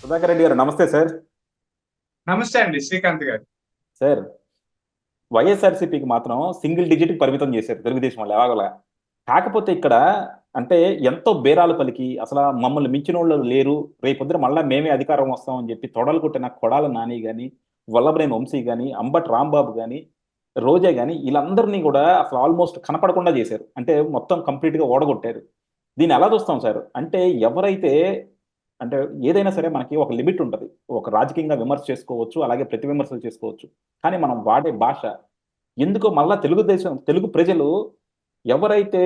సుధాకర్ రెడ్డి గారు నమస్తే సార్. నమస్తే అండి శ్రీకాంత్ గారు. సార్, వైఎస్ఆర్సీపీకి మాత్రం సింగిల్ డిజిట్ పరిమితం చేశారు తెలుగుదేశం వాళ్ళు ఎలాగోలా. కాకపోతే ఇక్కడ అంటే ఎంతో బేరాలు పలికి అసలు మమ్మల్ని మించిన వాళ్ళు లేరు, రేపొద్దున మళ్ళా మేమే అధికారం వస్తామని చెప్పి తొడలు కొట్టిన కొడాల నాని కానీ, వల్లభనేని వంశీ కానీ, అంబటి రాంబాబు కానీ, రోజా కానీ వీళ్ళందరినీ కూడా అసలు ఆల్మోస్ట్ కనపడకుండా చేశారు. అంటే మొత్తం కంప్లీట్గా ఓడగొట్టారు. దీన్ని ఎలా చూస్తాం సార్? అంటే ఎవరైతే అంటే ఏదైనా సరే మనకి ఒక లిమిట్ ఉంటుంది. ఒక రాజకీయంగా విమర్శ చేసుకోవచ్చు, అలాగే ప్రతి విమర్శలు చేసుకోవచ్చు. కానీ మనం వాడే భాష ఎందుకో మళ్ళా తెలుగుదేశం తెలుగు ప్రజలు ఎవరైతే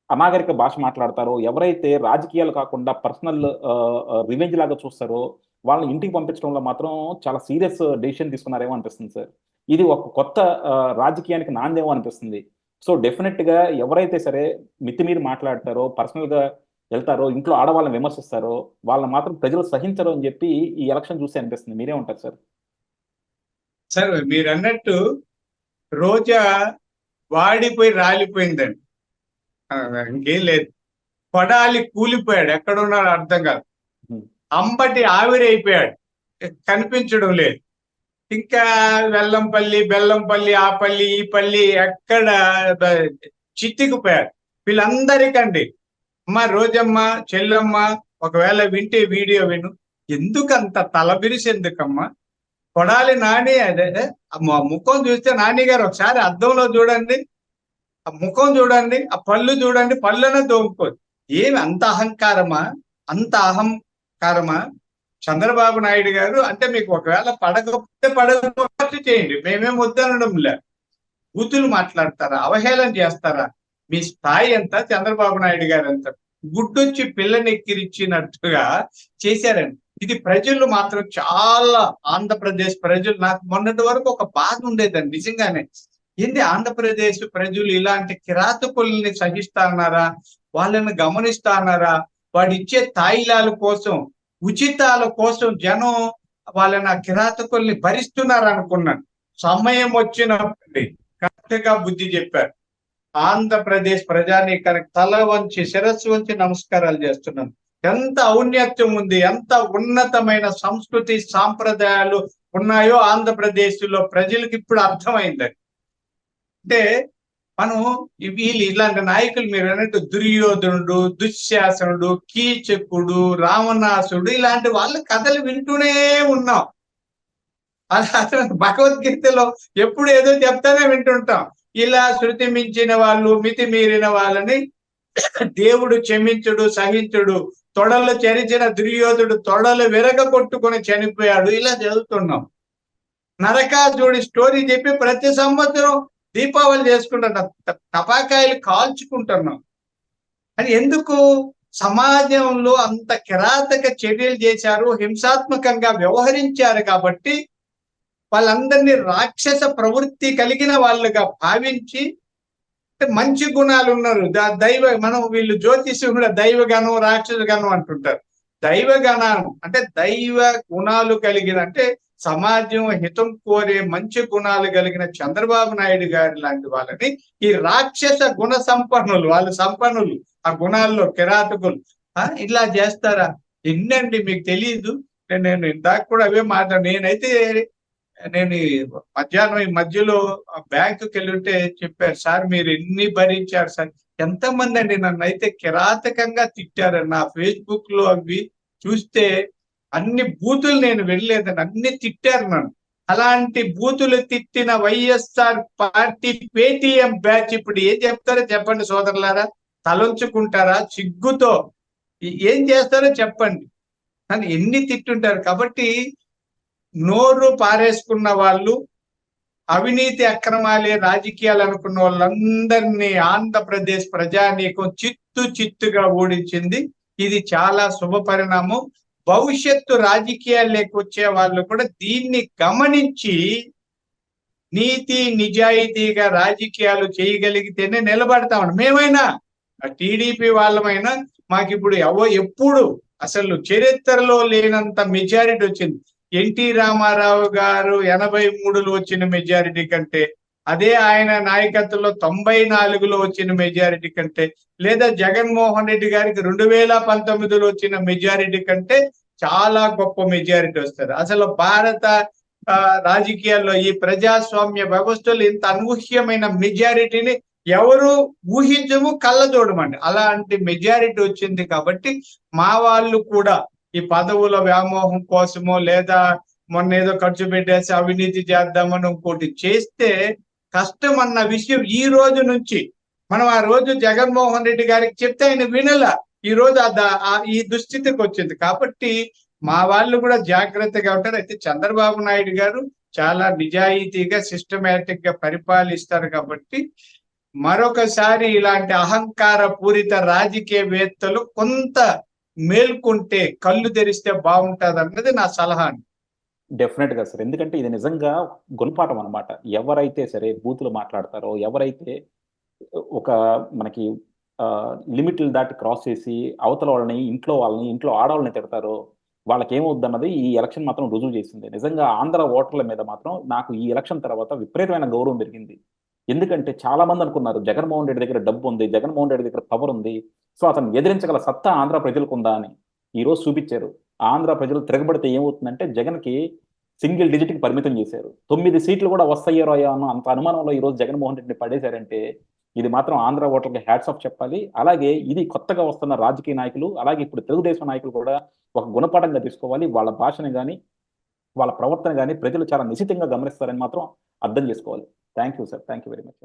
అనాగరిక భాష మాట్లాడతారో, ఎవరైతే రాజకీయాలు కాకుండా పర్సనల్ రివెంజ్ లాగా చూస్తారో వాళ్ళని ఇంటికి పంపించడంలో మాత్రం చాలా సీరియస్ డెసిషన్ తీసుకున్నారేమో అనిపిస్తుంది సార్. ఇది ఒక కొత్త రాజకీయానికి నాందేమో అనిపిస్తుంది. సో డెఫినెట్ గా ఎవరైతే సరే మితిమీరి మాట్లాడతారో, పర్సనల్ గా వెళ్తారో, ఇంట్లో ఆడవాళ్ళని విమర్శిస్తారో వాళ్ళని మాత్రం ప్రజలు సహించరు అని చెప్పి ఈ ఎలక్షన్ చూస్తే అనిపిస్తుంది. మీరేమంటారు సార్? సార్ మీరు అన్నట్టు రోజా వాడిపోయి రాలిపోయిందండి. ఇంకేం లేదు. కొడాలి కూలిపోయాడు, ఎక్కడున్నాడు అర్థం కాదు. ఉమ్, అంబటి ఆవిరైపోయాడు, కనిపించడం లేదు. ఇంకా వెల్లంపల్లి, బెల్లంపల్లి, ఆ పల్లి ఈ పల్లి ఎక్కడ చిత్తికిపోయాడు. వీళ్ళందరికండి అమ్మ రోజమ్మ, చెల్లమ్మ, ఒకవేళ వింటే వీడియో విను. ఎందుకంత తలబిరిసి ఎందుకమ్మా? కొడాలి నాని అదే ముఖం చూస్తే నాని గారు ఒకసారి అద్దంలో చూడండి, ఆ ముఖం చూడండి, ఆ పళ్ళు చూడండి, పళ్ళనే దోముకోదు. ఏమి అంత అహంకారమా? అంత అహంకారమా? చంద్రబాబు నాయుడు గారు అంటే మీకు ఒకవేళ పడకపోతే చేయండి, మేమేం వద్దనడం లే. బూతులు మాట్లాడతారా? అవహేళన చేస్తారా? మీ స్థాయి ఎంత? చంద్రబాబు నాయుడు గారు ఎంత? గుడ్డొచ్చి పిల్లనెక్కిరిచ్చినట్టుగా చేశారండి. ఇది ప్రజలు మాత్రం చాలా, ఆంధ్రప్రదేశ్ ప్రజలు, నాకు మొన్నటి వరకు ఒక బాధ ఉండేదండి నిజంగానే. ఏంటి ఆంధ్రప్రదేశ్ ప్రజలు ఇలాంటి కిరాతకుల్ని సహిస్తాన్నారా? వాళ్ళని గమనిస్తాన్నారా? వాడు ఇచ్చే తాయిలాల కోసం, ఉచితాల కోసం జనం వాళ్ళని ఆ కిరాతకుల్ని భరిస్తున్నారు అనుకున్నాను. సమయం వచ్చినప్పుడు కరెక్ట్గా బుద్ధి చెప్పారు. ఆంధ్రప్రదేశ్ ప్రజానీకానికి తల వంచి, శిరస్సు వంచి నమస్కారాలు చేస్తున్నాను. ఎంత ఔన్నత్యం ఉంది, ఎంత ఉన్నతమైన సంస్కృతి సాంప్రదాయాలు ఉన్నాయో ఆంధ్రప్రదేశ్ లో ప్రజలకు ఇప్పుడు అర్థమైంది. అంటే మనం వీళ్ళు ఇలాంటి నాయకులు మీరు అన్నట్టు దుర్యోధనుడు, దుశ్శాసనుడు, కీచకుడు, రావణాసుడు ఇలాంటి వాళ్ళ కథలు వింటూనే ఉన్నాం. అలా భగవద్గీతలో ఎప్పుడు ఏదో చెప్తానే వింటుంటాం. ఇలా శృతి మించిన వాళ్ళు, మితి మీరిన వాళ్ళని దేవుడు క్షమించుడు, సహించుడు. తొడలు చెరిచిన దుర్యోధుడు తొడలు విరగ కొట్టుకొని చనిపోయాడు. ఇలా చదువుతున్నాం. నరకాసుడి స్టోరీ చెప్పి ప్రతి సంవత్సరం దీపావళి చేసుకుంటున్నాం, టపాకాయలు కాల్చుకుంటున్నాం. అని ఎందుకు? సమాజంలో అంత కిరాతక చర్యలు చేశారు, హింసాత్మకంగా వ్యవహరించారు కాబట్టి వాళ్ళందరినీ రాక్షస ప్రవృత్తి కలిగిన వాళ్ళుగా భావించి, మంచి గుణాలు ఉన్నారు దైవ, మనం వీళ్ళు జ్యోతిష్యం కూడా దైవగణం, రాక్షస గణం అంటుంటారు. దైవగణం అంటే దైవ గుణాలు కలిగిన, అంటే సమాజం హితం కోరే మంచి గుణాలు కలిగిన చంద్రబాబు నాయుడు గారి లాంటి వాళ్ళని ఈ రాక్షస గుణ సంపన్నులు, వాళ్ళు సంపన్నులు ఆ గుణాల్లో కిరాతకులు ఇలా చేస్తారా? ఎన్నండి మీకు తెలియదు. నేను ఇందాక కూడా అవే నేనైతే నేను మధ్యాహ్నం ఈ మధ్యలో బ్యాంకుకి వెళ్ళుంటే చెప్పారు, సార్ మీరు ఎన్ని భరించారు సార్. ఎంతమంది అండి నన్ను అయితే కిరాతకంగా తిట్టారు. నా ఫేస్బుక్ లో అవి చూస్తే అన్ని బూతులు, నేను వెళ్ళలేదని అన్ని తిట్టారు నన్ను. అలాంటి బూతులు తిట్టిన వైఎస్ఆర్ పార్టీ పేటిఎం బ్యాచ్ ఇప్పుడు ఏం చెప్తారో చెప్పండి సోదరులారా. తలంచుకుంటారా? సిగ్గుతో ఏం చేస్తారో చెప్పండి. నన్ను ఎన్ని తిట్టుంటారు. కాబట్టి నోరు పారేసుకున్న వాళ్ళు, అవినీతి అక్రమాలే రాజకీయాలు అనుకున్న వాళ్ళందరినీ ఆంధ్రప్రదేశ్ ప్రజానీకం చిత్తుగా ఓడించింది. ఇది చాలా శుభ పరిణామం. భవిష్యత్తు రాజకీయాల్లోకి వచ్చే వాళ్ళు కూడా దీన్ని గమనించి నీతి నిజాయితీగా రాజకీయాలు చేయగలిగితేనే నిలబడతామని. మేమైనా టీడీపీ వాళ్ళమైనా మాకు ఇప్పుడు ఎప్పుడు అసలు చరిత్రలో లేనంత మెజారిటీ వచ్చింది. ఎన్టీ రామారావు గారు 83లో వచ్చిన మెజారిటీ కంటే, అదే ఆయన నాయకత్వంలో 94లో వచ్చిన మెజారిటీ కంటే, లేదా జగన్మోహన్ రెడ్డి గారికి 2019లో వచ్చిన మెజారిటీ కంటే చాలా గొప్ప మెజారిటీ వస్తుంది. అసలు భారత రాజకీయాల్లో ఈ ప్రజాస్వామ్య వ్యవస్థలో ఇంత అనూహ్యమైన మెజారిటీని ఎవరు ఊహించము, కళ్ళ చూడమండి. అలాంటి మెజారిటీ వచ్చింది కాబట్టి మా వాళ్ళు కూడా ఈ పదవుల వ్యామోహం కోసమో లేదా మొన్న ఏదో ఖర్చు పెట్టేసి అవినీతి చేద్దామని ఇంకోటి చేస్తే కష్టం అన్న విషయం ఈ రోజు నుంచి మనం ఆ రోజు జగన్మోహన్ రెడ్డి గారికి చెప్తే ఆయన వినలా. ఈ రోజు ఈ దుస్థితికి వచ్చింది కాబట్టి మా వాళ్ళు కూడా జాగ్రత్తగా ఉంటారు. అయితే చంద్రబాబు నాయుడు గారు చాలా నిజాయితీగా సిస్టమేటిక్ గా పరిపాలిస్తారు కాబట్టి మరొకసారి ఇలాంటి అహంకార పూరిత రాజకీయవేత్తలు కొంత మేల్కొంటే, కళ్ళు తెరిస్తే బాగుంటది అన్నది నా సలహా. డెఫినెట్ గా సార్. ఎందుకంటే ఇది నిజంగా గుణపాఠం అనమాట. ఎవరైతే సరే బూతులు మాట్లాడతారో, ఎవరైతే ఒక మనకి లిమిట్లు దాటి క్రాస్ చేసి అవతల వాళ్ళని, ఇంట్లో ఆడవాళ్ళని తిడతారో వాళ్ళకి ఏమవుద్దన్నది ఈ ఎలక్షన్ మాత్రం రుజువు చేసింది. నిజంగా ఆంధ్ర ఓటర్ల మీద మాత్రం నాకు ఈ ఎలక్షన్ తర్వాత విపరీతమైన గౌరవం పెరిగింది. ఎందుకంటే చాలా మంది అనుకున్నారు జగన్మోహన్ రెడ్డి దగ్గర డబ్బు ఉంది, జగన్మోహన్ రెడ్డి దగ్గర పవర్ ఉంది, సో అతను ఎదిరించగల సత్తా ఆంధ్ర ప్రజలకు ఉందా అని ఈ రోజు చూపించారు. ఆంధ్ర ప్రజలు తిరగబడితే ఏమవుతుందంటే జగన్కి సింగిల్ డిజిట్కి పరిమితం చేశారు. 9 సీట్లు కూడా వస్తాయో అన్న అంత అనుమానంలో ఈ రోజు జగన్మోహన్ రెడ్డిని పడేశారంటే ఇది మాత్రం ఆంధ్ర ఓటర్కి హ్యాట్స్ ఆఫ్ చెప్పాలి. అలాగే ఇది కొత్తగా వస్తున్న రాజకీయ నాయకులు, అలాగే ఇప్పుడు తెలుగుదేశం నాయకులు కూడా ఒక గుణపాఠంగా తీసుకోవాలి. వాళ్ళ భాషను కానీ వాళ్ళ ప్రవర్తన కానీ ప్రజలు చాలా నిశితంగా గమనిస్తారని మాత్రం అర్థం చేసుకోవాలి. Thank you sir. Thank you very much.